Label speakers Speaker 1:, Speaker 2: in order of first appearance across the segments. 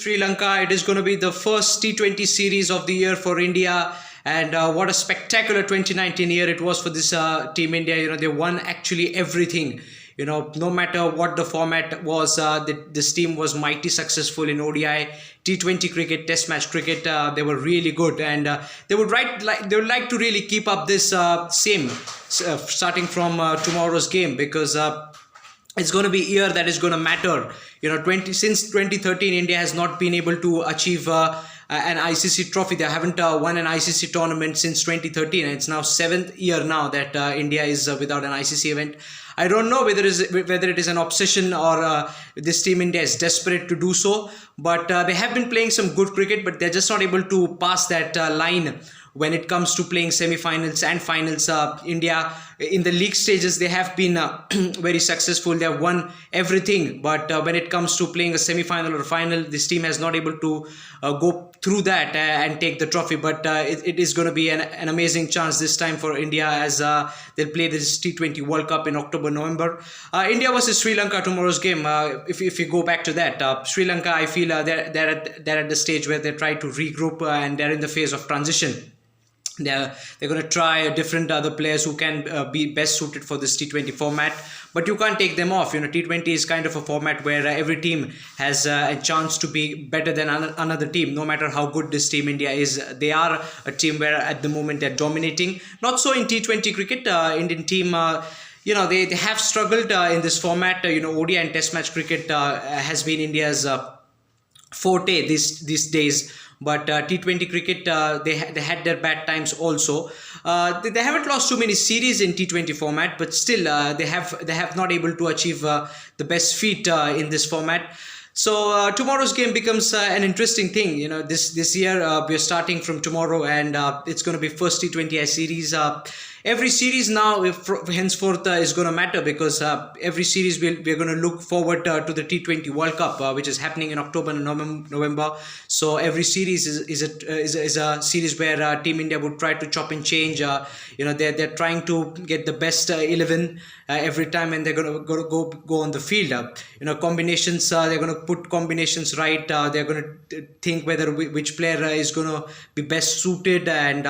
Speaker 1: Sri Lanka. It is going to be the first T20 series of the year for India. And what a spectacular 2019 year it was for this Team India. They won actually everything. No matter what the format was, this team was mighty successful in ODI, T20 cricket, Test match cricket. They were really good, and they would like to really keep up this starting from tomorrow's game, because it's going to be a year that is going to matter. Since 2013, India has not been able to achieve an ICC trophy. They haven't won an ICC tournament since 2013, and it's now 7th year now that India is without an ICC event. I don't know whether it is an obsession or this Team India is desperate to do so, but they have been playing some good cricket, but they're just not able to pass that line when it comes to playing semi-finals and finals. India in the league stages, they have been very successful. They have won everything, but when it comes to playing a semi-final or a final, this team has not able to go through that and take the trophy. But it is going to be an amazing chance this time for India, as they'll play this T20 World Cup in October, November. India versus Sri Lanka, tomorrow's game. If you go back to that, Sri Lanka, I feel they're at the stage where they try to regroup and they're in the phase of transition. They're going to try different other players who can be best suited for this T20 format, but you can't take them off. T20 is kind of a format where every team has a chance to be better than another team, no matter how good this Team India is. They are a team where at the moment they're dominating. Not so in T20 cricket. Indian team, they have struggled in this format. ODI and Test match cricket has been India's forte these days. But T20 cricket, they had their bad times also. They haven't lost too many series in T20 format, but still they have not able to achieve the best feat in this format. So tomorrow's game becomes an interesting thing. This year we're starting from tomorrow, and it's going to be first T20I series. Every series now, henceforth, is going to matter, because every series we're going to look forward to the T20 World Cup, which is happening in October and November. So every series is a series where Team India would try to chop and change. They're trying to get the best 11 every time, and they're going to go on the field. Combinations. They're going to put combinations right. They're going to think whether which player is going to be best suited, and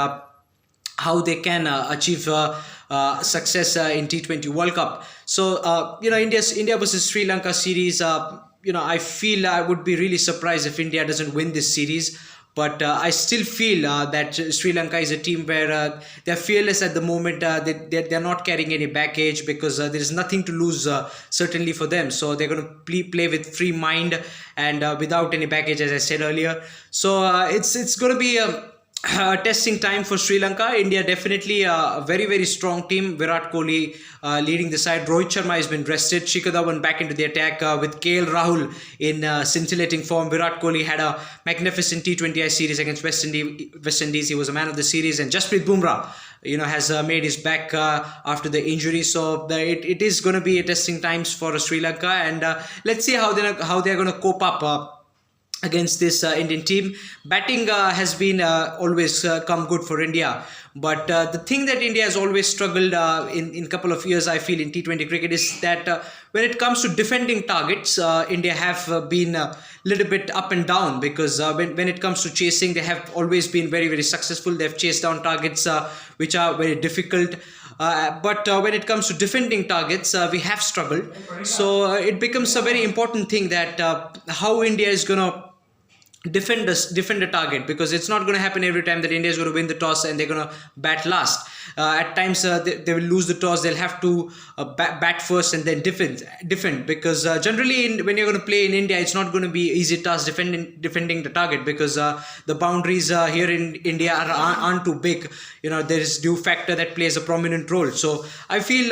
Speaker 1: how they can achieve success in T20 World Cup. So India versus Sri Lanka series, I feel I would be really surprised if India doesn't win this series. But I still feel that Sri Lanka is a team where they're fearless at the moment. They're not carrying any baggage, because there is nothing to lose, certainly for them. So they're going to play with free mind and without any baggage, as I said earlier. So it's going to be testing time for Sri Lanka. India definitely a very, very strong team. Virat Kohli leading the side. Rohit Sharma has been rested. Shikhar Dhawan back into the attack with KL Rahul in scintillating form. Virat Kohli had a magnificent T20I series against West Indies. He was a man of the series. And Jasprit Bumrah, has made his back after the injury. So it is going to be a testing times for Sri Lanka, and let's see how they're going to cope up against this Indian team. Batting has been always come good for India, but the thing that India has always struggled in couple of years, I feel, in T20 cricket is that when it comes to defending targets, India have been a little bit up and down, because when it comes to chasing, they have always been very, very successful. They've chased down targets which are very difficult. But when it comes to defending targets, we have struggled. So it becomes a very important thing that how India is going to defend the target, because it's not going to happen every time that India is going to win the toss and they're going to bat last. At times they will lose the toss. They'll have to bat first and then defend, because generally when you're going to play in India, it's not going to be easy task defending the target, because the boundaries here in India aren't too big. There is due factor that plays a prominent role. So I feel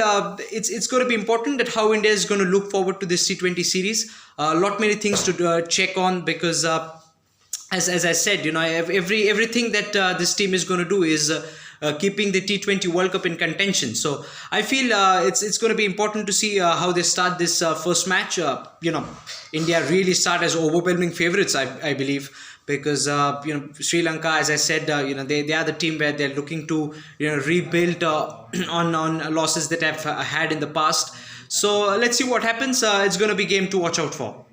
Speaker 1: it's going to be important that how India is going to look forward to this T20 series. A lot many things to check on, because as I said, everything that this team is going to do is keeping the T20 World Cup in contention. So I feel it's going to be important to see how they start this first match. India really start as overwhelming favourites, I believe, because Sri Lanka, as I said, they are the team where they're looking to rebuild on losses that have had in the past. So let's see what happens. It's going to be game to watch out for.